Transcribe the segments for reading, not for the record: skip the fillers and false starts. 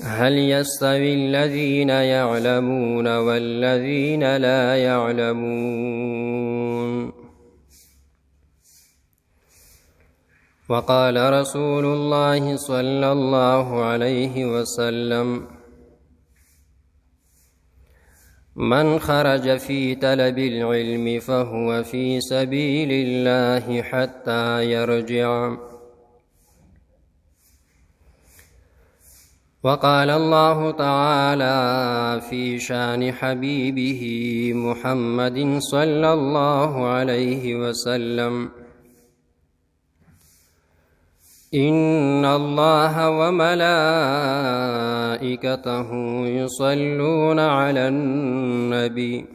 هل يستوي الذين يعلمون والذين لا يعلمون وقال رسول الله صلى الله عليه وسلم من خرج في طلب العلم فهو في سبيل الله حتى يرجع وقال الله تعالى في شان حبيبه محمد صلى الله عليه وسلم إن الله وملائكته يصلون على النبي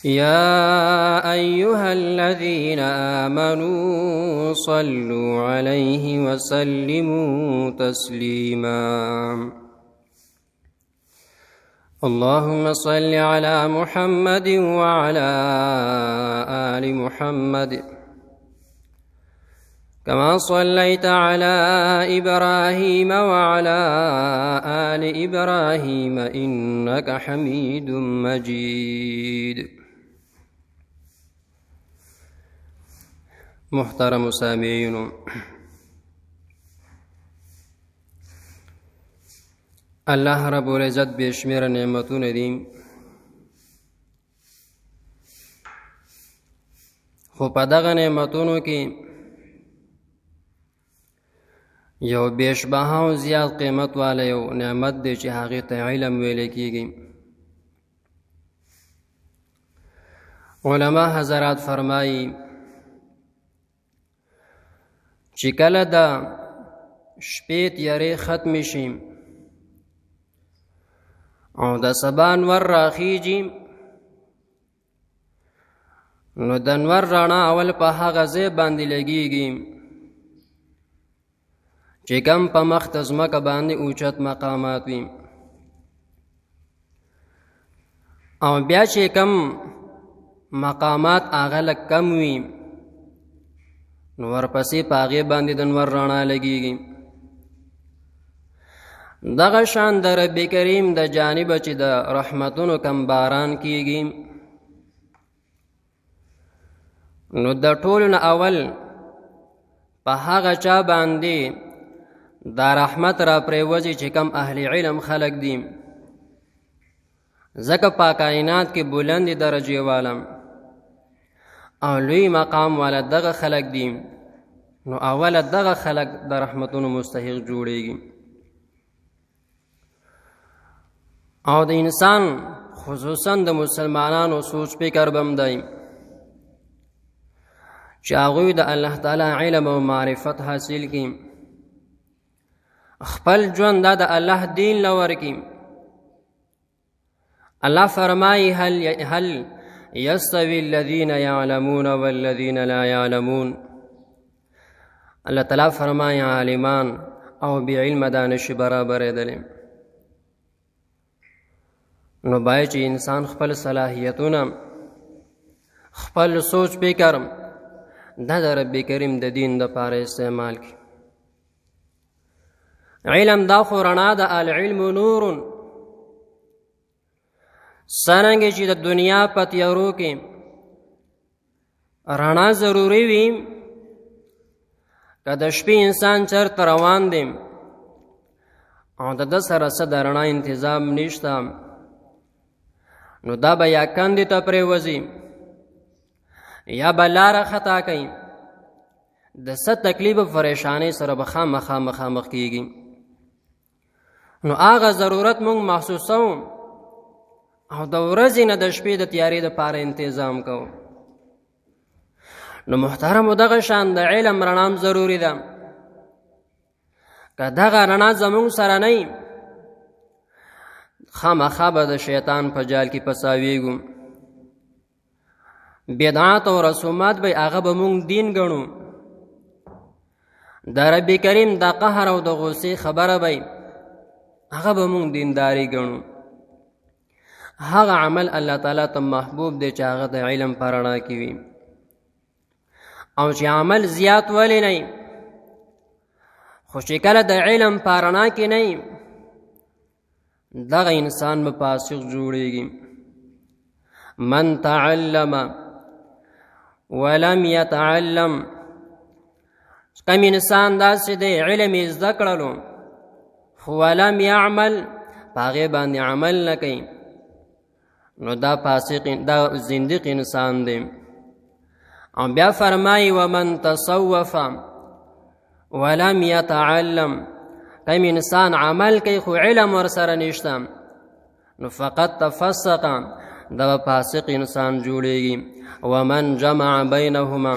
يا أيها الذين آمنوا صلوا عليه وسلموا تسليما اللهم صل على محمد وعلى آل محمد كما صليت على إبراهيم وعلى آل إبراهيم إنك حميد مجيد. محترم سامعین، الله رب العزت بشمیر نعمتونه دي، خو په دغه نعمتونو کې یو بیشبها او زیات قیمت والا یو نعمت دی چې هغې ته علم ویل کېږي. علما حضرات فرمایي چې کله د شپې تیارې ختمې شي او د سبا انور راخیږي، نو د انور رڼا اول په هغه ځای باندې لګېږي چې کم په مخ د ځمکه باندې اوچت مقامات وي، او بیا چې کم مقامات هغه لږ کم وي نو ورپسې په هغې باندې د انور رڼا لګېږي. دغه شان د رب کریم د جانبه چې د رحمتونو کم باران کېږي، نو د ټولو نه اول په هغه چا باندې دا رحمت را پریوځي چې کم اهل علم خلق دي، ځکه په کائنات کې بلند درجې والا او لوی مقام والا دغه خلق دي، نو اوله دغه خلق د رحمتونو مستحق جوړیږي. او د انسان خصوصا د مسلمانانو سوچ فکر بم دی چې هغوی د الله تعالی علم او معرفت حاصل کړي، خپل ژوند دا د الله دین لور کی. الله فرمایي هل یستوی الذین یعلمون والذین لا یعلمون. الله تعالی فرمایي عالمان او بی علم دانش برابر دي. نو باید چې انسان خپل صلاحیتونه خپل سوچ فکر دا د رب کریم د دین د پاره استعمال کی. علم دا خو رڼا ده، العلم نور. څرنګه چې د دنیا په تیارو کې رڼا ضروري وي، که د شپې انسان چېرته روان دی او د ده سره څه د رڼا انتظام نشته، نو دا به یا کندې ته پرېوځي یا به لاره خطا کوي، د څه تکلیف او پریشانۍ سره به خامخا مخامخ کېږي. نو هغه ضرورت مونږ محسوسوو او د ورځې نه د شپې د تیارې دپاره انتظام کوو. نو محترمو دغه شان د علم رڼام ضروري ده. که دغه رڼا زمونږ سره نه وي، خامخا به د شیطان په جال کې پساویږو. بدعات او رسومات به هغه به مونږ دین ګڼو. د رب کریم د قهر او د غصې خبره به هغه به مونږ دینداري ګڼو. هغه عمل الله تعالی ته محبوب دی چې هغه د علم په رڼا کې وي، او چې عمل زیات ولی نه خو چې کله د علم په رڼا کې نه وي دغه انسان به فاسق جوړیږي. من تعلم ولم يتعلم، کم انسان داسې دی علم یې زده کړلو خو ولم يعمل، په هغې باندې عمل نه کوي، نو دا فاسق، دا زندق انسان دی. او بیا فرمایي ومن تصوف ولم يتعلم، کم انسان عمل کوي خو علم ورسره نشته، نو فقط تفسق، دا فاسق انسان جوړیږي. ومن جمع بینهما،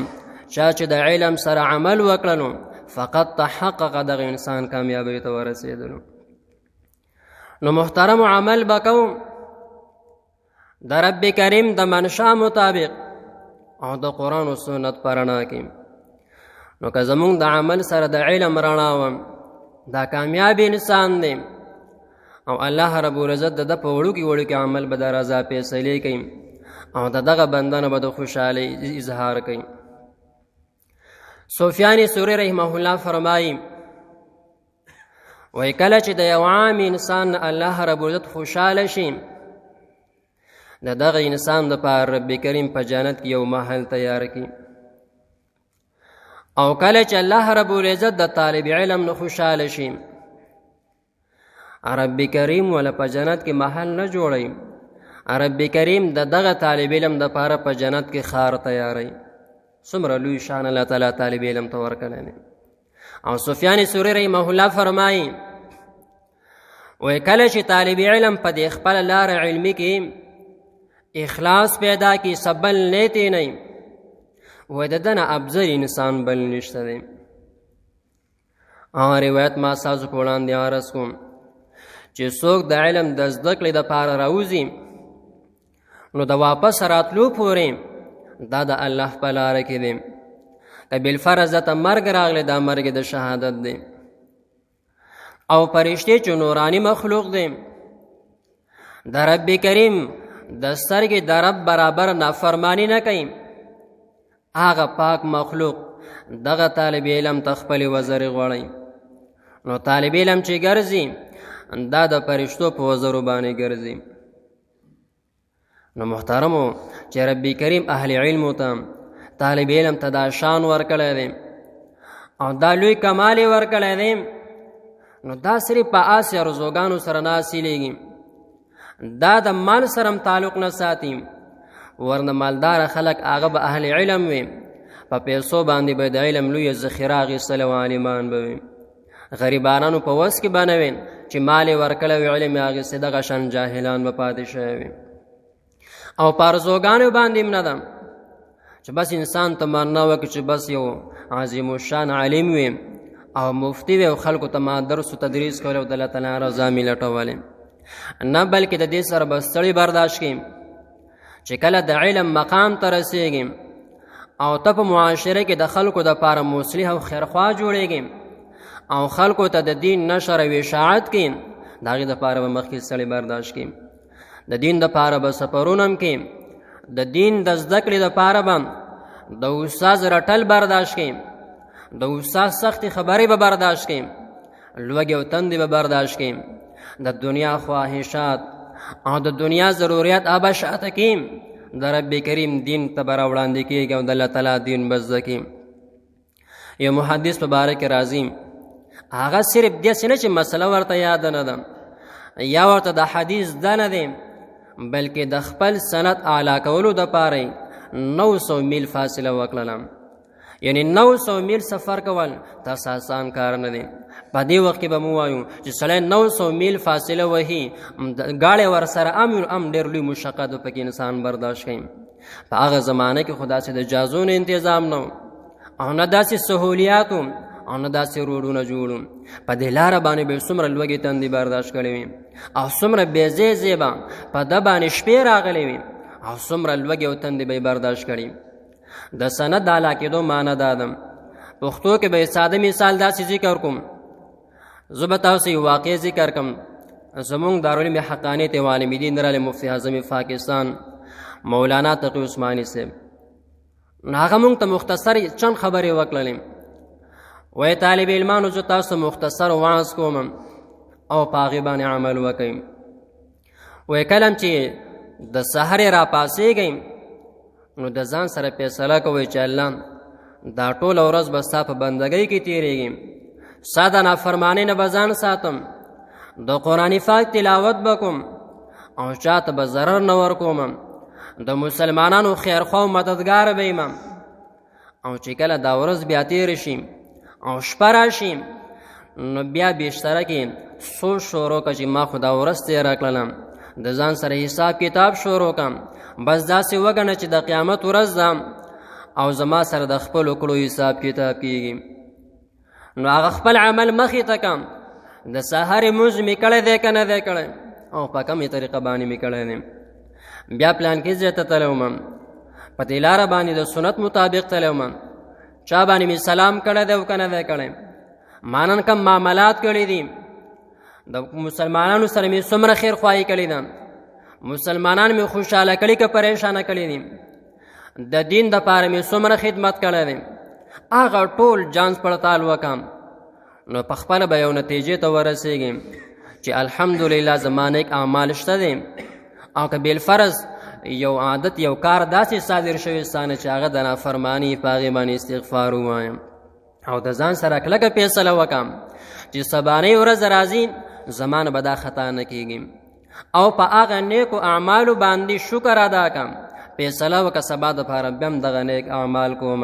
چا چې د علم سره عمل وکړلو فقط تحقق، دغه انسان کامیابی ته ورسېدلو. نو محترم عمل بکو د رب کریم د منشا مطابق او د قرآن و سنت په رڼا کې. نو که زمونږ د عمل سره د علم رڼا وه دا کامیاب انسان دی، او الله رب العزت د ده په وړوکي عمل به د رضا فیصلې کوي، او د دغه بنده نه به د خوشحالۍ اظهار کوي. سفیان ثوری رحمه الله فرمایي وایي کله چې د یو عام انسان الله رب العزت خوشحاله شي د دغه انسان دپاره رب کریم په جنت کې یو محل تیار کړي، او کله چې الله رب العزت د طالب علم نه خوشحاله شي رب کریم ولا په جنت کې محل نه جوړوي، رب کریم د دغه طالب علم دپاره په جنت کې خار تیاروي. څومره لوی شان الله تعالی طالب علم ته ورکړی دی. او سفیان ثوری رحمه الله فرمایي وایي کله چې طالب علم په دې خپله لاره علمي کې اخلاص پیدا کړي، سبل نیت یې نه وایي د ده نه افضل انسان بل نشته دی. روایت ما ستاسو په وړاندې عرض کوم چې څوک د علم د زده کړې دپاره راوځي نو د واپس راتلو پورې دا د الله په لاره کې دی. که بالفرض ته مرګ راغلی دا مرګ د شهادت دی. او فرشتې چې نورانی مخلوق دی د رب کریم د سترګې د رب برابر نافرمانی نه کوي، هغه پاک مخلوق دغه طالب علم ته خپلې وزرې غواړي. نو طالب علم چې ګرځي دا د فرشتو په وزرو باندې ګرځي. نو محترمو چې رب کریم اهل علمو ته طالب علم ته دا شان ورکړی دی او دا لوی کمال یې ورکړی دی، نو دا صرف په آس ارزوګانو سره نه حاصلېږي، دا د مال سره هم تعلق نه ساتي. ورنه مالدار خلک هغه به اهل علم وي، په پیسو باندې به د علم لویه ذخیره اخیستلی او عالمان به وي. غریبانانو په وس کې به نه وي چې مال یې ورکړی وي علم یې اخیستی، دغه شان جاهلان به پاتې شوی وي. او په ارزوګانو باندې هم نه ده چې بس انسان تمنا وکړي چې بس یو عظیم الشان عالم وي او مفتی وي او خلکو ته ما درس و تدریس کولی او د الله تعالی رضا مې لټولې، نه بلکې د دې سره به ستړی برداشت کړي چې کله د علم مقام ته رسېږي او ته په معاشره کې د خلکو دپاره مصلح او خیرخوا جوړېږي او خلکو ته د دین نشر او اشاعت کې د هغې دپاره به مخکې ستړی برداشت کړي، د دین دپاره به سفرونه هم کې، د دین د زده کړې دپاره به د استاذ رټل برداشت کړي، د استاذ سختې خبرې به برداشت کړي، لوږې او تندې به برداشت کړي، د دنیا خواهشات او د دنیا ضرورت به شاته کړي، د رب کریم دین ته به راوړاندې کېږي او د الله تعالی دین به زده کړي. یو محدث په باره کې راځي، هغه صرف داسې نه چې مسله ورته یاد نه ده یا ورته د حدیث ده نه دی، بلکې د خپل سند اعلی کولو دپاره 900 میل فاصله وکړله. یعنی 900 میل سفر کول تاسو آسان کار نه دی. په دې وخت کې به مو وایو چې سړی 900 میل فاصله وهي، ګاډی ورسره هم ډېر لوی مشقت پکې انسان برداشت کوي. په هغه زمانه کې خو داسې د جازونو انتظام نه او نه داسې سهولیاتو او نه داسې روډونه جوړو. په دې لاره باندې به څومره لوږې تندې برداشت کړې وي او څومره بې ځای به په ده باندې شپې راغلی وي او څومره لوږې او تندې به یې برداشت کړي. د سند د اعلی کېدو معنی دا ده، پښتو کې به ساده مثال داسې ذکر کوم. زه به تاسو یو واقع ذکر کوم. زمونږ دارالعلوم حقانیت عالم دین راله مفتی اعظم پاکستان مولانا تقی عثماني صاحب، هغه مونږ ته مختصر چند خبرې وکړلې. وای طالب علمانو زه تاسو مختصر وعظ کوم او په هغې باندې عمل وکئ. وای کله چې د سحر را پاسېږئ نو د ځان سره فیصله کوئ چې الله دا ټوله ورځ به ستا په بندګۍ کې تېرېږي، ستا د نافرمانۍ نه به ځان ساتم، د قرآن پاک تلاوت به کوم او چاته به ضرر نه ورکوم، د مسلمانانو خیرخوا او مددګار به یم. او چې کله دا ورځ بیا تېره شي او شپه راشي نو بیا بېشتره کې سوچ شروع کړه چې ما خو دا ورځ تېره کړله، د ځان سره حساب کتاب شروع کړم، بس داسې وګڼه چې د قیامت ورځ ده او زما سره د خپلو کړو حساب کتاب کېږي. نو هغه خپل عمل مخې ته کړم، د سحر لمونځ مې کړی دی که نه دی کړی او په کومې طریقه باندې مې کړی دی. بیا پلانکي ځای ته تللی وم، په دې لاره باندې د سنت مطابق تللی وم، چا باندې مې سلام کړی دی او که نه دی کړی، ما نن کوم معاملات کړي دي، د مسلمانانو سره مې څومره خیرخواهي کړې ده، مسلمانان مې خوشحاله کړي که پریشانه کړي دي، د دین دپاره مې څومره خدمت کړی دی، هغه ټول جانچ پړتال وکړم نو پخپله به یو نتیجې ته ورسېږي چې الحمدلله زما نیک اعمال شته دي. او که بالفرض یو عادت یو کار داسې صادر شوی ستانه چې هغه د نافرماني په هغې باندې استغفار ووایم او د ځان سره کلکه فیصله وکړم چې سبانۍ ورځ راځي زما نه به دا خطا نه کېږي او په هغه نیکو اعمالو باندې شکر ادا کړم، فیصله وکړه سبا دپاره بیا هم دغه نیک اعمال کوم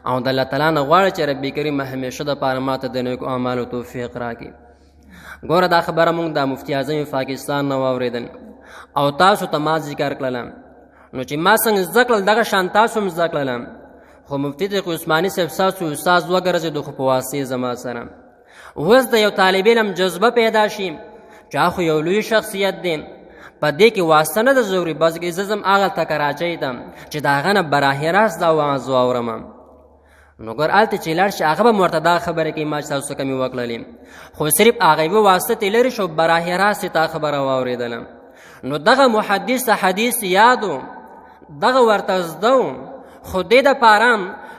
او د الله تعالی نه غواړه چې رب کریم همیشه دپاره ماته د نیکو اعمالو توفیق راکړي. ګوره دا خبره موږ د مفتی اعظم پاکستان نه واورېدل او تاسو ته ما ذکر کړله، نو چې ما څنګه زده کړل دغه شان تاسو هم زده کړله، خو مفتی تقي عثماني صاحب ستاسو استاد وګرځېدو خو په واسطې زما سره. اوس د یو طالب علم جذبه پیدا شي چې خو یو لوی شخصیت دی، په دې کې واسطه نه ده ضروري، بس زه ځم هغه ته کراچۍ ته چې د هغه نه براه راست دا وعظ واورم. نو ګور هلته چې لاړ شي هغه به م ورته دا خبرې کوي ما چې تاسو کمې وکړلې، خو صرف هغوی به واسطه ترې لرې شو، براه راست تا خبره واورېدله. نو دغه محدث ته حدیث یادو، دغه ورته زده و، خو دې دپاره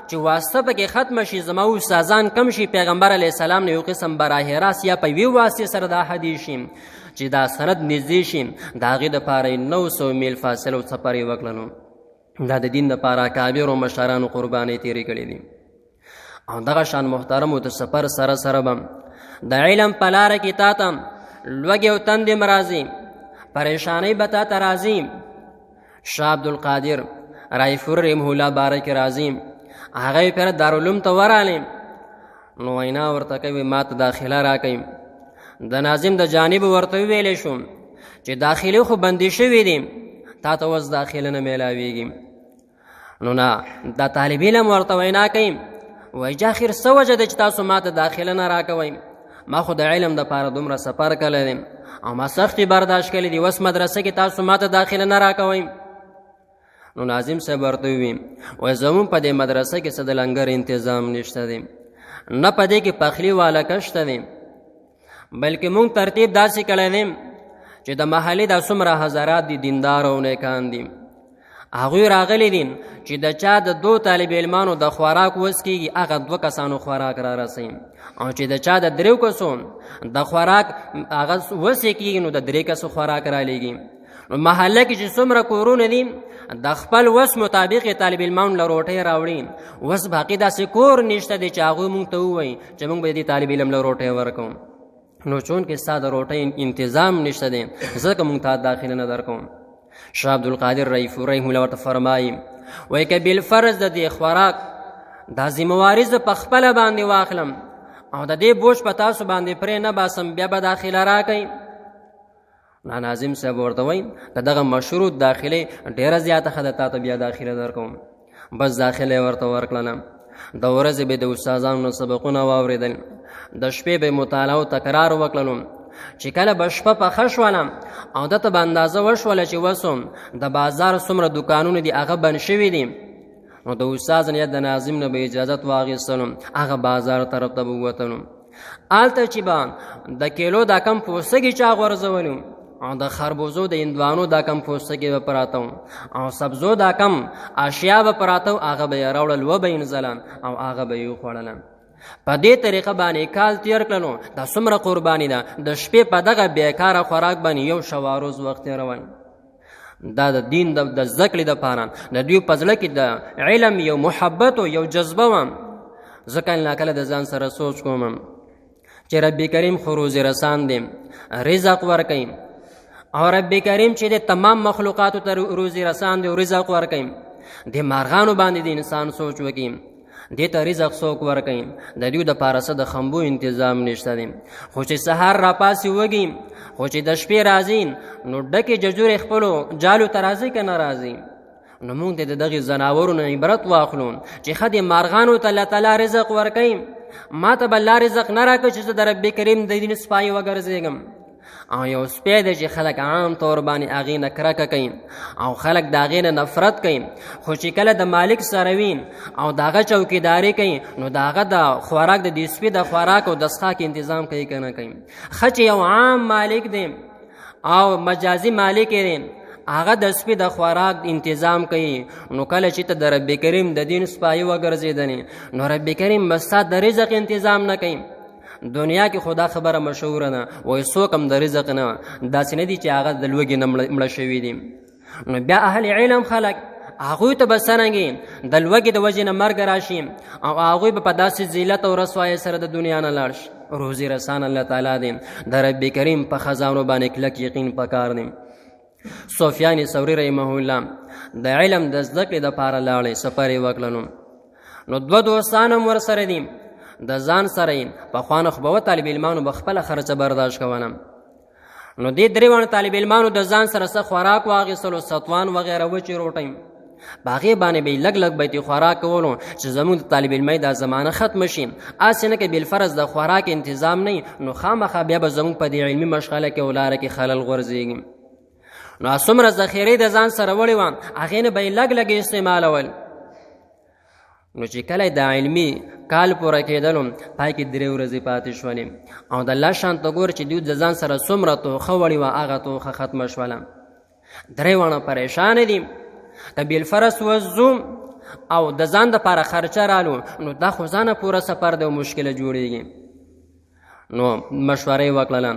چې واسطه پکې ختمه شي، زما استادان کم شي، پیغمبر علیه السلام نه یو قسم براه راست یا په یوې واسطې سره دا حدیث شي چې دا سند نږدې شي، د هغې دپاره 900 میل فاصله او سفر یې وکړلو. دا د دین دپاره اکابرو مشرانو قربانۍ تېرې کړې دي. او دغه شان محترمو د سفر سره سره به د علم په لاره کې تا ته لوږې او تندې م راځي، پریشانۍ به تا ته راځي. شاه عبدالقادر رایفور رحمه الله باره کې راځي، هغه یې پره دارالعلوم ته ورغلې نو وینا ورته کوي ما ته داخله راکوي. د ناظم د جانب ورته وویلی شو چې داخلې خو بندې شوي دي، تا ته اوس داخله نه میلاویږي. نو نه دا طالب علم ورته وینا کوي، وایي چې اخر څه وجه ده چې تاسو ما ته داخله نه راکوئ، ما خو د علم دپاره دومره سفر کړی دی او ما سختې برداشت کړي دي، اوس مدرسه کې تاسو ما ته داخله نه راکوئ. نو ناظم صاحب ورته ووایي وایي زموږ په دې مدرسه کې څه د لنګر انتظام نشته دی، نه په دې کې پخلي والا کشته دی، بلکې مونږ ترتیب داسې کړی دی چې د محلې دا څومره حضرات دي دیندار او نیکان دي، هغوی راغلی دي چې د چا د 2 طالب علمانو د خوراک وس کېږي هغه 2 کسانو خوراک را رسوي، او چې د چا د 3 کسو د خوراک هغه وس کېږي نو د 3 کسو خوراک را لیږي. نو محله کې چې څومره کورونه دي د خپل وس مطابق طالب علمانو له روټۍ راوړي، وس باقي داسې کور نشته دی چې هغوی مونږ ته ووایي چې مونږ به دې طالب علم له روټۍ ورکوم. نو چون کې ستا د روټۍ انتظام نشته دی ځکه مونږ ته داخله نه درکوم. شاه عبدالقادر رایفور رحمه الله ورته فرمایي وایي که بالفرض د دې خوراک دا ذمهواري زه په خپله باندې واخلم او د دې بوج په تاسو باندې پرې نه باسم بیا به داخله راکئ. ناظم صاحب ورته وایي که دغه مشروط داخلې ډېره زیاته ښه ده تا ته بیا داخله درکوم. بس داخله یې ورته ورکړله. د ورځې به د استادانو نه سبقونه واورېدل، د شپې به مطالعه او تکرار وکړلو. چې کله به شپه پخه شوله او ده ته به اندازه وشوله چې وسو د بازار څومره دوکانونه دي هغه بند شوي دي، نو د استاد نه د ناظم نه به اجازت واخیستلو، هغه بازار طرف ته به ووتلو. هلته چې به د کیلو دا کم پوستکي چا غورځولو او د خربوزو د هندوانو دا کم پوستکي به پراته او سبزو دا کم اشیا به پراته، هغه به یې راوړل و به یې نزلن او هغه به یې وخوړله. په دې طریقه باندې کال تیر کړلو دا څومره قرباني ده د شپې په دغه بیکاره خوراک باندې یو شواروز وخت تېرول دا د دین د زده کړې دپاره د دوی په زړه کې د علم یو محبت او یو جذبه وه زه کله ناکله د ځان سره سوچ کوم چې رب کریم خو روزي رسان دی رزق ورکوي او رب کریم چې د تمام مخلوقاتو ته روزي رسان دی او رزق ورکوي د مارغانو باندې د انسان سوچ وکړي دې ته رزق څوک ورکوي د دوی دپاره څه د خمبو انتظام نشته دی خو چې سهار راپاسې وږي خو چې د شپې راځي نو ډکې ججورې خپلو جالو ته راځي که نه راځي نو موږ د دغې ځناورو نه عبرت واخلو چې ښه د مارغانو ته الله تعالی رزق ورکوي ما ته به الله رزق نه راکړي چې زه د رب کریم د دین سپایي وګرځېږم او یو سپی دی چې خلک عام طور باندې هغې نه کرکه کوي او خلک د هغې نه نفرت کوي خو چې کله د مالک سره وي او د هغه چوکیداري کوي نو د هغه د خوراک د دې سپي د خوراک او د څښاک انتظام کوي که نه کوي ښه چې یو عام مالک دی او مجازي مالک دی هغه د سپي د خوراک انتظام کوي نو کله چې ته د رب کریم د دین سپایي وګرځېدنې نو رب کریم به ستا د رزق انتظام نه کوي دنیا کې خدا خبره مشهوره ده وایي څوک هم د رزق نه داسې نه دي چې هغه د لوږې نه مړه شوي دي نو بیا اهل علم خلک هغوی ته به څرنګې د لوږې د وجې نه مرګ راشي او هغوی به په داسې ذلت او رسوایۍ سره د دنیا نه لاړ شي روزي رسان الله تعالی دی د رب کریم په خزانو باندې کلک یقین پکار دی سفیان ثوری رحمه الله د علم د زده کړې دپاره لاړی سفر یې وکړلو نو دوه دوستان هم ورسره دي د ځان سره یې پخوانه خو به طالب علمانو به خپله خرچه برداشت کوله نو دې درې واړه طالب علمانو د ځان سره څه خوراک واخیستلو ستوان وغیره وچې روټۍ په هغې باندې به یې لږ لږ بیتې خوراک کولو چې زموږ د طالب علمۍ دا زمانه ختمه شي هسې نه که بالفرض د خوراک انتظام نه نو خامخا بیا به زموږ په دې علمي مشغله کې او لاره کې خلل غورځېږي نو څومره ذخیرې د ځان سره وړې وه هغې نه به یې لږ لږ استعمالول نو چې کله د علمي کال پوره کېدلو پای کې 3 ورځې پاتې شولې او د الله شان ته ګوره چې دوی د ځان سره څومره توخه وړې وه هغه توخه ختمه شوله 3 واړه پریشانې دي که بالفرض وځو او د ځان دپاره خرچه رالو نو دا خو ځانه پوره سفر دی او مشکله جوړېږي نو مشوره یې وکړله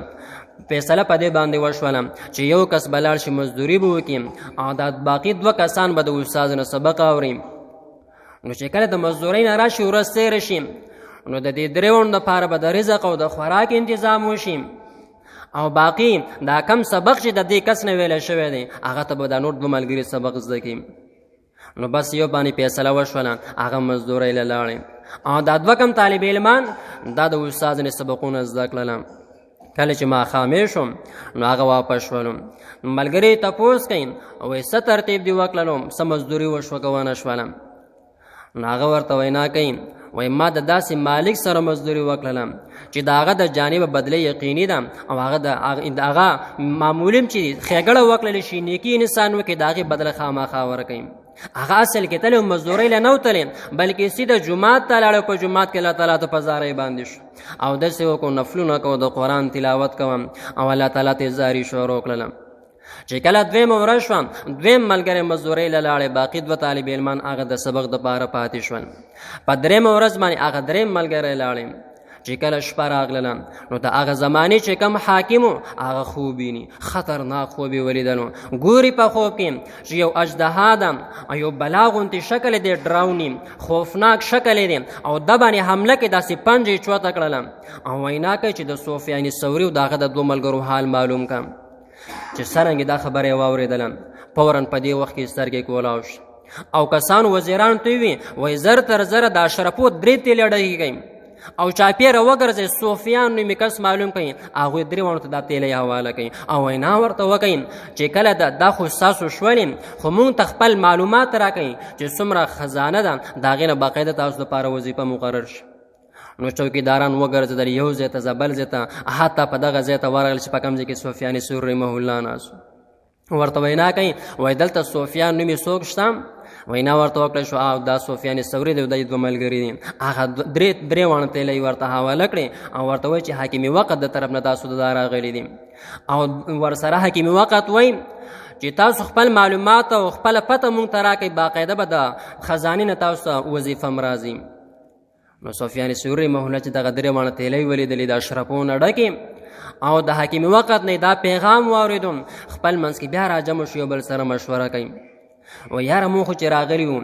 فیصله په دې باندې وشوله چې یو کس به لاړ شي مزدوري به وکړي او دا باقي 2 کسان به د استاد نه سبق اوري نو چې کله د مزدورۍ نه راشي ورځ تېره شي نو د دې 3 ورځو دپاره به د رزق او د خوراک انتظام وشي او باقي دا کم سبق چې د دې کس نه ویلی شوی دی هغه ته به دا نور 2 ملګري سبق زده کړي نو بس یو باندې فیصله وشوله هغه مزدورۍ له لاړې او دا 2 کم طالب علمان دا د استاد نه سبقونه زده کړله کله چې ماښامې شوم نو هغه واپس شولو ملګري تپوس کوي وایي څه ترتیب دې وکړلو څه مزدوري وشوه که ونه شوله نو هغه ورته وینا کوي وایي ما د داسې مالک سره مزدوري وکړله چې د هغه د جانبه بدله یقیني ده او هغه معمولي چې ښېګړه وکړلی شي نیکي انسان وکړي د هغې بدله خامخا ورکوي هغه اصل کې تللی مزدورۍ له نه وتلې بلکې سیده جومات ته لاړ په جومات کې الله تعالی ته په زارۍ باندې شو او داسې وکړو نفلونه کوو د قرآن تلاوت کوم او الله تعالی ته زاري شروع کړله چې کله 2 ورځ شوه 2 ملګری مزدورۍ له لاړې باقي 2 طالب علمان هغه د سبق دپاره پاتې شول په 3 ورځ باندې هغه 3 ملګری لاړې چې کله شپه راغلله نو د هغه زمانې چې کم حاکم و هغه خوب ویني خطرناک خوب یې ولیدلو ګوري په خوب کې چې یو اژدها ده او یو بلا غوندې شکل دی ډراوني خوفناک شکل دی او د باندې حمله کې داسې پنجې چوته کړله او وینا کوي چې د سفیان ثوري او د هغه د 2 ملګرو حال معلوم کړم چې څرنګې دا خبره یې واورېدله فوراً په دې وخت کې سترګې کولاو شي او کسان وزیران ته وي وایي زر تر زره د اشرفو 3 تیلې ډکې کوي او چاپیره وګرځئ سفیان نومي کس معلوم کوي هغوی 3 واړو ته دا تیلې حواله کوي او وینا ورته وکوي چې کله دا خو ستاسو شولې خو مونږ ته خپل معلومات راکوي چې څومره خزانه ده د هغې نه باقاعده تاسو دپاره وظیفه مقرر شي نو چوکیداران وګرځېدل یو ځای ته بل ځای ته حتی په دغه ځای ته ورغلل چې په کوم ځای کې سفیان ثوري رحمه الله ناست ورته وینا کوي وایي دلته سفیان نومې څوک شته وینا ورته وکړه شو او دا سفیان ثوري دی د 2 ملګري دي هغه 3 واړه تیلې ورته حواله کړې او ورته وایي چې حاکمي وقت د طرف نه تاسو ته راغلي دي او ورسره حاکمي وقت وایي چې تاسو خپل معلومات او خپله پته مونږ ته راکړئ باقاعده به د خزانې نه تاسو ته وظیفه م راځي نو سفیان ثوری رحمه الله چې دغه درې واړه تیلۍ ولیدلې د اشرفو نه ډکې او د حکیم وقت نه دا پیغام واورېدو خپل منځ کې بیا راجمع شو یو بل سره مشوره کوي و یاره مونږ خو چې راغلي وو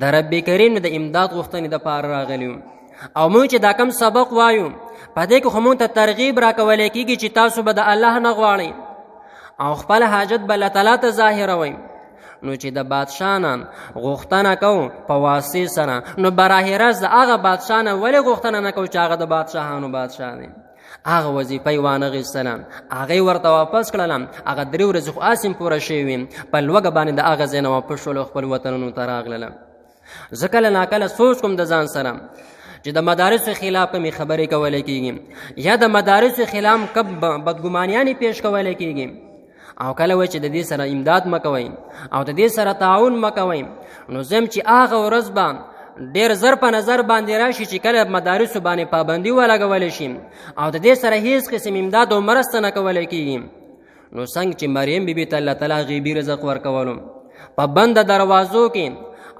د رب کریم د امداد غوښتنې دپاره راغلي وو او مونږ چې دا کم سبق وایو په دې کې خو مونږ ته ترغیب راکولی کېږي چې تاسو به د الله نه غواړئ او خپل حاجت به الله تعالی ته ظاهروئ نو چې د بادشاه نه غوښتنه کوو په واسطې سره نو براه راست د هغه بادشاه نه ولې غوښتنه نه کوو چې هغه د بادشاهانو بادشاه دی هغه وظیفه یې وانغېستله هغه یې ورته واپس کړله هغه 3 ورځې خو اسیم پوره شوې وې په لوږه باندې د هغه ځای نه واپس شول خپل وطنونو ته راغلله زه کله ناکله سوچ کوم د ځان سره چې د مدارسو خلاف کمې خبرې کولی کېږي یا د مدارسو خلاف کم بدګمانیانې پیش کولی کېږي او کله وایي چې د دې سره امداد مه کوئ او د دې سره تعاون مه کوئ نو زم چې هغه ورځ به ډېر زر په نظر باندې راشي چې کله مدارسو باندې پابندي ولګولی شي او د دې سره هیڅ قسم امداد او مرسته نه کولی کېږي نو څنګه چې مریم بیبي ته الله تعالی غیبي رزق ورکولو په بنده دروازو کې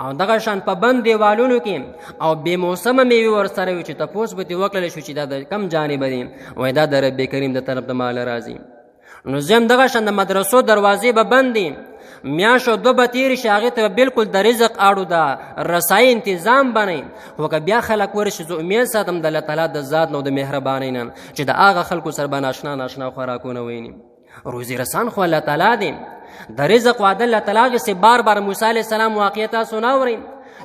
او دغه شان په بند دیوالونو کې او بې موسمه میوې ورسره وي چې تپوس به ترې وکړلی شو چې دا د کم جانبه دي وایي دا د رب کریم د طرف د ماله راځي نو زم دغه شان د مدرسو دروازې به بند دي میاشو 2 به تېرې شي هغې ته به بلکل د رزق اړو د رسایي انتظام بنئ خو که بیا خلک ورشي زه امید ساتم د الله تعالی د ذات نه او د مهربانۍ نه چې د هغه خلکو سره به ناشنا خوراکونه ویني روزي رسان خو الله تعالی دی د رزق وعده الله تعالی هغسې بار بار موسی علیه السلام واقعه تاسو نه اورئ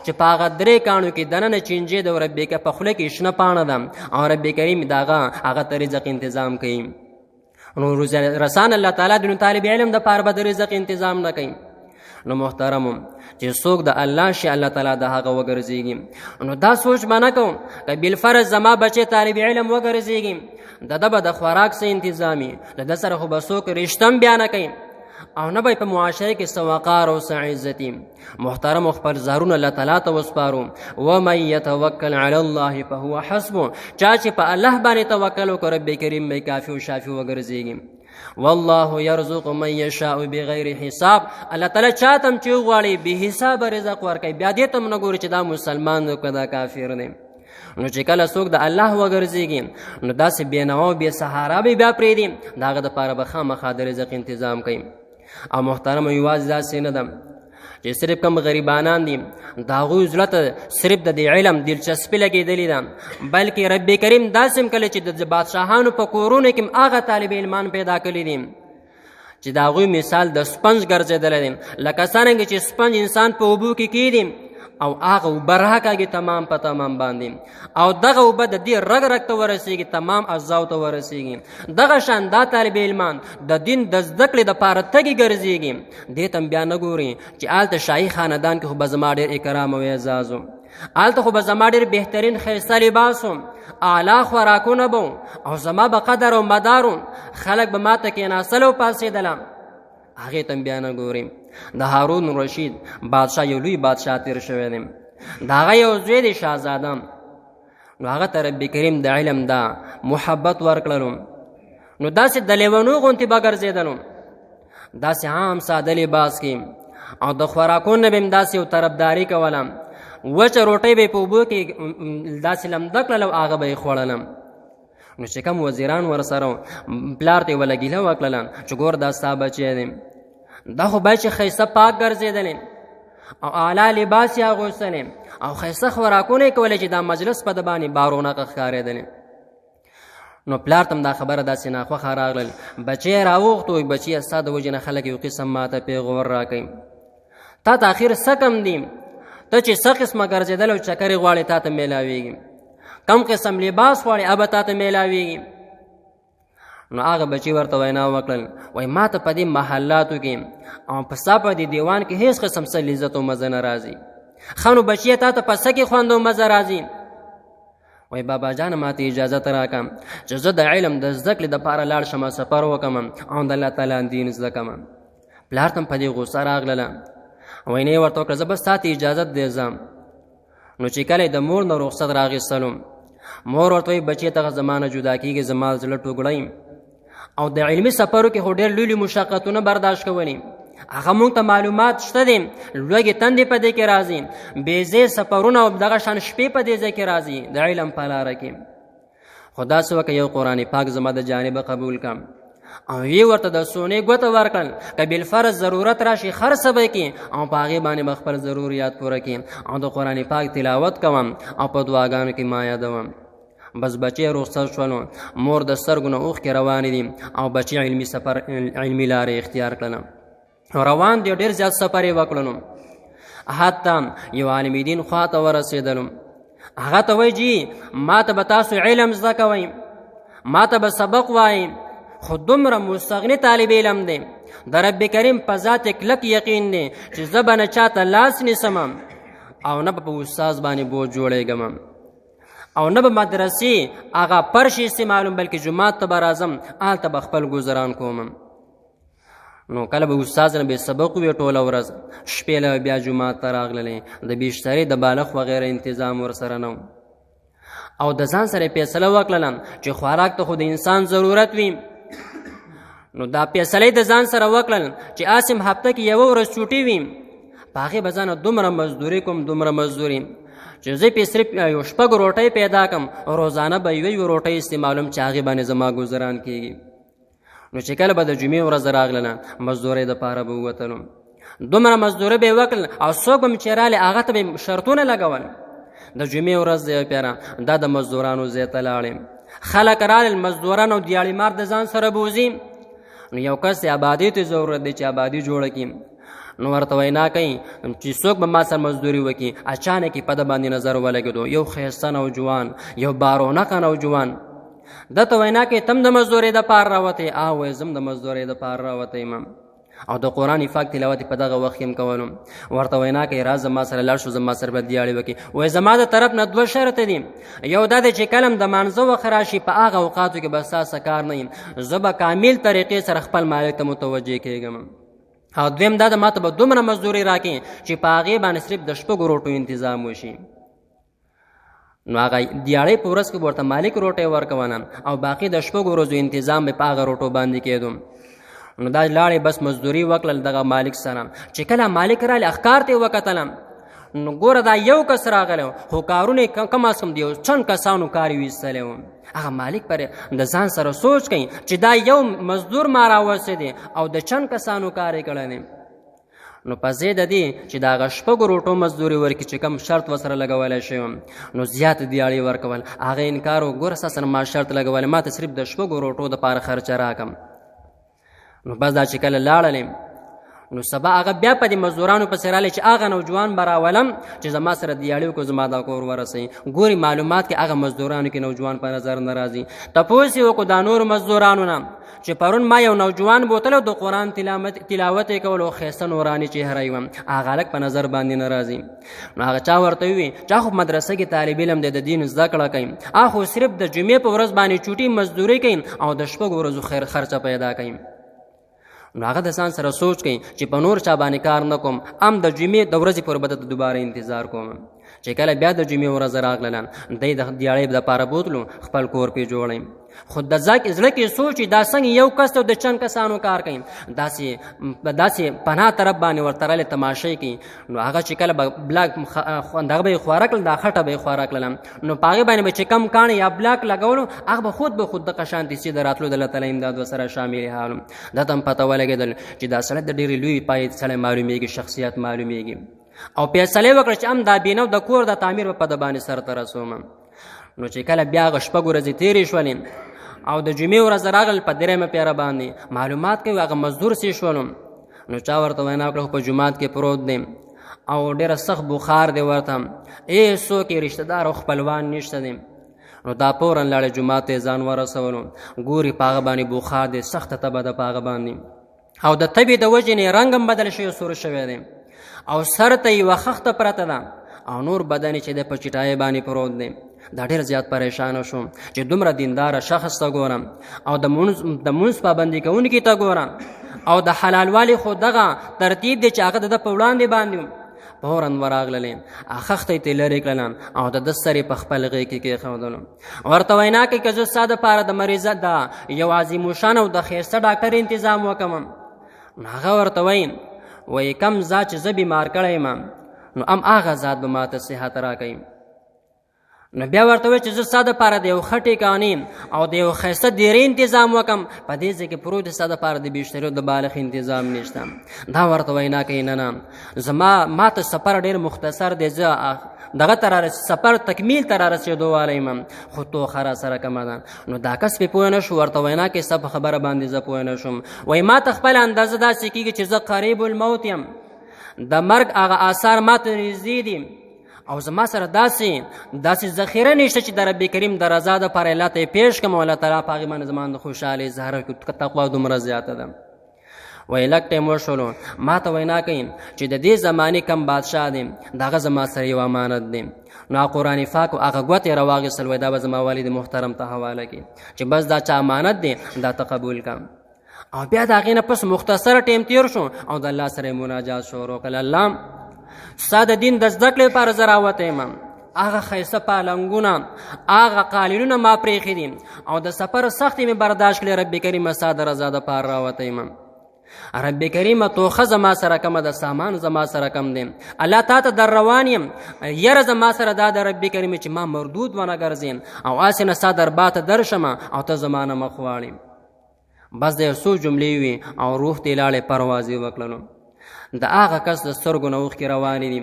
چې په هغه 3 کاڼو کې دننه چینجې د رب په خوله کې شنه پاڼه ده او رب کریم د هغه ته رزق انتظام کوي نو روزي رسان الله تعالی د طالب علم د پاره به د رزق انتظام نه کوي نو محترمو چې څوک د الله شي الله تعالی د هغه وګرځېږي نو دا سوچ به نه کوم که بالفرض زما بچې طالب علم وګرځېږي د ده به د خوراک څه انتظامي د ده سره خو به څوک رشتم بیا نه کوي او نه به په معاشره کې څه وقار او څه عزتي محترمو خپل زارونه الله تعالی ته وسپارو ومن یتوکل علی الله فهو حسبه چا چې په الله باندې توکل وکړي رب کریم به کافي او شافي وګرځېږي والله یرزق من یشاء بغیر حساب الله تعالی چاته هم چې وغواړي بې حسابه رزق ورکوي بیا دې ته هم نه ګوري چې دا مسلمان دی که دا کافر دی نو چې کله څوک د الله وګرځېږي نو داسې بېنوا او بې سهارا به بیا پرېږدي د هغه دپاره به خامخا د رزق انتظام کوي او محترم یوازې داسې نه ده چې صرف کم غریبانان دي د هغوی زړه ته صرف د دې علم دلچسپي لګېدلې ده بلکې رب کریم داسې هم کله چې د بادشاهانو په کورونو کې هم هغه طالب علمان پیدا کړي دي چې د هغوی مثال د سپنج ګرځېدلی دی لکه څرنګه چې سپنج انسان په اوبو کې کیږي او هغه اوبه راکاږي تمام په تمام باندې او دغه اوبه د دې رګ رګ ته ورسېږي تمام اجزاو ته ورسېږي دغه شان دا طالب علمان د دین د زده کړې دپاره تږي ګرځېږي دې ته بیا نه ګوري چې هلته شاهي خاندان کې خو به زما ډېر اکرام او اعزاز و هلته خو به زما ډېر بهترین ښایسته لباس و اعلی خوراکونه به او زما به قدر او مدار و خلک به ما ته کېناستل او پاڅېدله هغې ته بیا نه ګوري د هارون رشید بادشاه یو لوی بادشاه تیر شوی دی د هغه یو زوی دی شهزاده نو هغه ته رب کریم د علم دا محبت ورکړلو نو داسې د لیونو غوندې به ګرځېدلو داسې عام ساده لباس کې او د خوراکونو به هم داسې یو طرفداري کوله وچه روټۍ به یې په اوبو کې داسې لمده کړله او هغه به یې خوړله نو چې کوم وزیران ورسره پلار ته یې وله ګیله وکړله چې ګور دا ستا بچی دی دا خو باید چې ښایسته پاک ګرځېدلی او اعلی لباس یې اغوستلی او ښایسته خوراکونه یې کولی چې دا مجلس په د باندې بارونقه ښکارېدلی نو پلار ته هم دا خبره داسې ناخوښه راغلل بچی یې راوغوښت وایي بچیه ستا د وجې نه خلک یو قسم ماته پیغور راکوي تا ته اخر څه کم دي ته چې څه قسمه ګرځېدل او چکرې غواړې تا ته میلاویږي کم قسم لباس غواړې هغه به تا ته میلاویږي نو هغه بچی ورته وینا وکړل وایي ما ته په دې محلاتو کې او په ستا په دې دیوان کې هېڅ قسم څه لذت او مزه نه راځي ښه نو بچیه تا ته په څه کې خوند او مزه راځي وایي بابا جانه ما ته اجازت راکړه چې زه د علم د زده کړې دپاره لاړ شم سفر وکړم او د الله تعالی دین زده کړم پلار ته هم په دې غوسه راغلله وینا یې ورته وکړه زه بس تا ته اجازت دی ځم نو چې کله د مور نه رخصت راغېستلو مور ورته وایي بچې ته زما نه جدا کېږي زما زړه ټوکړی او د علمي سفرو کې خو ډېر لوی مشقتونه برداشت کولی هغه موږ ته معلومات شته دي لوږې تندې په دې کې راځي بېځې سفرونه او دغه شان شپې په دې ځای کې راځي د علم په لاره کې خو داسې وکړه یو قرآن پاک زما د جانبه قبول کړم او وی ورته د سونې ګوته ورکړل که بالفرض ضرورت راشي خرڅ به کړي او په هغې باندې به خپل ضروریات پوره کړي او د قرآن پاک تلاوت کوم او په دعاګانو کې ما یادوم بس بچی رخصت شولو مور د سترګو نه اوښکې روانې دي او بچی علمي سفر علمي لارې اختیار کړله روان دی ډېر زیات سفر یې وکړلو حتی یو عالم دین خوا ته ورسېدلو هغه ته وایي جی ما ته به تاسو علم زده کوئ ما ته به سبق وایئ خو دومره مستغني طالب علم دی د رب کریم په ذات کلک یقین دی چې زه به نه چاته لاس نیسم او نه به په استاذ باندې بوج جوړېږم او نه به مدرسې هغه پرشي استعمالوم بلکې جومات ته به راځم هلته به خپل ګذران کوم نو کله به استاذ نه به سبق وي ټوله ورځ شپې له بیا جومات ته راغللی د بیشترې د بالغ وغیره انتظام ورسره نه او د ځان سره فیصله وکړله چې خوراک ته خو د انسان ضرورت وي نو دا فیصله د ځان سره وکړل چې آسم هفته کې یوه ورځ چوټي وي په هغې به ځانه دومره مزدوري کوم دومره مزدوري چې زه پې صرف یو شپږ روټۍ پیدا کړم روزانه به یوه روټۍ استعمالوم چې هغې باندې زما ګذران کېږي نو چې کله به د جمعې ورځ راغلله مزدورۍ دپاره به ووتلو دومره مزدوري به یې وکړل او څوک به مې چې راغلې هغه ته به یې شرطونه لګول د جمعې ورځ دی پیره دا د مزدورانو ځای ته لاړې خلک راغلل مزدوران او دیاړي مار د ځان سره بوځي نو یو کس آبادۍ ته ضرورت دی چې آبادي جوړه کړي نو ورته وینا کوي چې څوک به ما سره مزدوري وکړي اچانک یې په ده باندې نظر ولګېدو یو ښایسته نوجوان یو بارونقه نوجوان ده ته وینا کوي تم د مزدورۍ دپاره راوتی وایي زم د مزدورۍ دپاره راوتی یم او د قرآن پاک تلاوت په دغه وخت کې هم کولو ورته وینا کوي راز زما سره لاړ شو زما سره به دیاړې وکړي وایي زما د طرف نه دوه شرطه دي یو دا دی چې کله هم د مانځه وخت راشي په هغه اوقاتو کې به ستا څه کار نه یم زه به کامل طریقې سره خپل مالک ته متوجه کېږم او دویم دا د ما ته به دومره مزدوري راکړي چې په هغې باندې صرف د شپږو روټو انتظام وشي نو هغه دیاړۍ په ورځ کې به ورته مالک روټۍ ورکونه او باقي د شپږو ورځو انتظام به په هغه روټو باندې کېدو نو دا لاړې بس مزدوري وکړل دغه مالک سره چې کله مالک راغلی اخکار ته یې وکتلم نو ګوره دا یو کس راغلی خو کارونه یې کم از کم د یو چند کسانو کار یې ویستلی و هغه مالک پر د ځان سره سوچ کوي چې دا یو مزدور ما راوستی دی او د چند کسانو کار یې کړی دی نو په ځای د دې چې د هغه شپږو روټو مزدوري ورکړي چې کم شرط ورسره لګولی شوی نو زیات دیاړې ورکول هغه انکار و ګوره ستا سره ما شرط لګولی ما ته صرف د شپږو روټو دپاره خرچه راکم نو بس دا چې کله لاړلې نو سبا هغه بیا په دې مزدورانو پسې رالی چې هغه نوجوان به راولم چې زما سره دیاړې وکړو زما دا کور ورسوي ګوري معلومات کې هغه مزدورانو کې نوجوان په نظر نه راځي تپوس یې وکړو دا نورو مزدورانو نه چې پرون ما یو نوجوان بوتلی د قرآن تلاوت یې کول او ښایسته نوراني چهره یې وم هغه هلک په نظر باندې نه راځي نو هغه چا ورته ووي چا خو مدرسه کې طالب علم دی د دین زده کړه کوي خو صرف د جمعې په ورځ باندې چوټي مزدوري کوي او د شپږو ورځو خرچه پیدا کوي نو هغه د ځان سره سوچ کوي چې په نور چا باندې کار نه کوم د جمعې د ورځې پورې به د دوباره انتظار کوم چې کله بیا د جمعې ورځ راغلله دی د دیاړۍ دپاره بوتلو خپل کور پې جوړی خو د زړه کې سوچ دا څنګه یو کس ته د چند کسانو کار کوي داسې پناه طرف باندې ورته رالی تماشۍ کوي نو هغه چې کله به بلاک دغه به یې خواره کړل دا خټه به یې خواره کړله نو په هغې باندې به چې کم کاڼې یا بلاک لګولو هغه به خود دغه شانتې سي د راتلو د الله تعالی امداد ورسره شامل حال دا ته هم پته ولګېدل چې دا سړی د ډېرې لوی پای سړی معلومیږي شخصیت معلومیږي او فیصلې وکړه چې دا بینو د کور د تعمیر به په ده باندې سرته رسوم نو چې کله بیا هغه شپږ ورځې تېرې شولې او د جمعې ورځ راغلل په درېیمه پیره باندې معلومات کوي هغه مزدور سي شولو نو چا ورته وینا وکړه خو په جومات کې پروت دی او ډېره سخت بخار دی ورته څوک یې رشته دار او خپلوان نشته دی نو دا فوراً لاړې جومات ته یې ځان ورسولو ګوري په هغه باندې بخار دی سخته تبه ده په هغه باندې او د تبې د وجې نه رنګ هم بدل شوی سور شوی دی او سر ته یوه خښته پرته ده او نور بدن چې دی په چټایۍ باندې پروت دی دا ډېر زیات پریشانه شوم چې دومره دینداره شخص ته ګورم او د مونځ پابندي کوونکي ته ګورم او د حلالوالي خو دغه ترتیب دی چې هغه د ده په وړاندې باندې فوراً ورغللې خښته یې ترې لرې کړله او د ده سر یې په خپل غېږ کې کېښودلو ورته وینا کوي که زه ستا دپاره د مریضه د یو عظیم الشان او د ښایسته ډاکټر انتظام وکړم نو هغه ورته وایي وایي کم ذات چې زه بیمار کړی یم نو هغه ذات به ما ته صحت راکوي. نو بیا ورته وایي چې زه ستا دپاره د یو ښه ټیکانې او د یو ښایسته دیرې تنظام وکړم، په دې ځای کې پروت دی، ستا دپاره د بشتري او د بالغ تنظام نشته. دا ورته وینا کوي نه ما ته سفر ډېر مختصر دی، زه دغه ته سفر تکمیل ته رارسېدو والی یم، خو توخه راسره کمه ده. نو دا کس پې پوه نه شو، ورته وینا کوي ستا په خبره باندې زه پوه نه شوم. وایي ما ته خپله اندازه داسې کېږي چې زه قریب الموت یم، د مرګ هغه آثار ما ته نږدې دي او زما سره داسې ذخیره نشته چې د رب کریم د رضا دپاره الله ته یې پیش کړم او الله تعالی په هغې باندې زما د خوشحالۍ اظهار وکړي. تقوا دومره زیاته ده. وایي لږ ټایم وشولو، ما ته وینا کوي چې د دې زمانې کم بادشاه دی، د هغه زما سره یو امانت دی. نو قرآن پاک هغه ګوتې راواخېستل، وایي دا به زما والد محترم ته حواله کړي چې بس دا چا امانت دی دا ته قبول کړه. او بیا د هغې نه پس مختصره ټایم تیر شو او د الله سره یې مناجات شروع کړل. الله ستا د دین د زده کړې لپاره زه راوتی یم، هغه ښایسته پالنګونه هغه قالینونه ما پرېښي دي او د سفر سختې مې برداشت کړې. رب کریمه ستا د رضا دپاره راوتی یم. رب کریمه توخه زما سره کمه ده، سامان زما سره کم دی. الله تا ته در روان یم، یره زما سره دا د رب کریمه چې ما مردود ونه ګرځیم او هسې نه ستا دربار ته درشم او ته زما نه مخ واړې. بس د یو څو جملې وي او روح ته یې لاړې پروازې وکړلو. د هغه کس د سترګو نه اوښکې روانې دي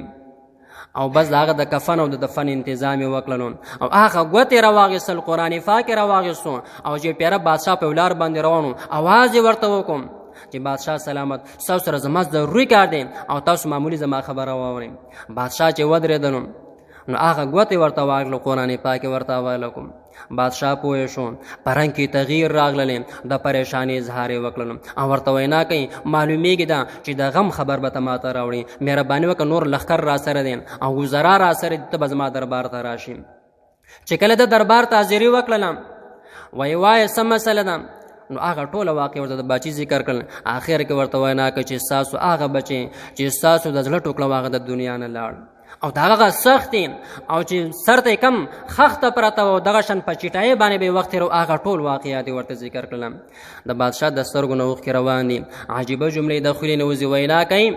او بس د هغه د کفن او د دفن انتظام یې وکړلو او هغه ګوتې راواخېستل، قرآن پاک یې راواخېستو او چې پیاره بادشاه په لار باندې روان و، اواز یې ورته وکړم چې بادشاه سلامت، ستاسو سره زما ضروري کار دی او تاسو معمولي زما خبره واورئ. بادشاه چې ودرېدلو نو هغه ګوتې ورته واخلو، قرآن پاک یې ورته حواله کړم. بادشاه پوه شو، په رنګ کې تغییر راغللې، د پریشانۍ اظهار یې وکړلو او ورته وینا کوي معلومیږي دا چې د غم خبر به ته ما ته راوړي، مهرباني وکړه نور لښکر را سره دی او وزرا را سره دي، ته به زما دربار ته راشي. چې کله د دربار ته حاضري وکړله، وایه څه مسله ده، نو هغه ټوله واقع ورته د بچي ذکر کړل. آخر کې ورته وینا کوي چې ستاسو هغه بچی چې ستاسو د زړه ټوکړه هغه د دنیا نه لاړ او د هغه سخت او چې سر ته کم خښته پرته و، دغه شان په چټایۍ باندې به وخت تېرو. هغه ټول واقعات یې ورته ذکر کړل. د بادشاه د سترګو نه اوښکې روان دي، عجیبه جملې د خولې نه وځي. وینا کوي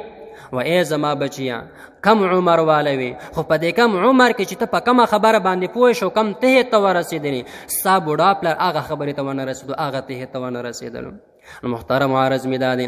و ای زما بچیا کم عمر والوي، خو په دې کم عمر کې چې ته په کومه خبره باندې پوه شو، کم ته ته ورسېدلې، ستا بوډا پلار هغه خبرې ته ونه رسېدو، هغه ته ته ونه رسېدلو. نو محترم عارض مې دا دی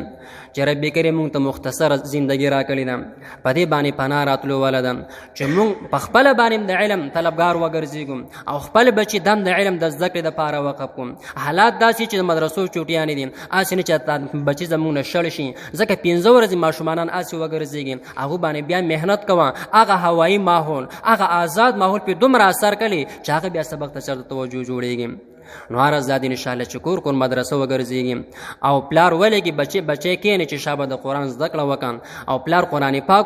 چې رب کریم موږ ته مختصره زندګي راکړې ده، په دې باندې پناه راتلو واله ده چې موږ په خپله باندې د علم طلبګار وګرځېږو او خپل بچي دم د علم د زده کړې دپاره وقف کړو. حالات داسې چې د مدرسو چوټیانې دي، هسې نه چې بچي زموږ نه شړ شي، ځکه 15 ورځې ماشومانان هسې وګرځېږي، هغو باندې بیا محنت کوه. هغه هوایي ماحول، هغه آزاد ماحول پې دومره اثر کوي چې هغه بیا سبق ته چېرته توجه جوړېږي. نو هر ازادي انشاءالله چې کور مدرسه وګرځېږي او پلار ولګي بچی کېنې چې شابه د قرآن زده کړه وکړي او پلار قرآن پاک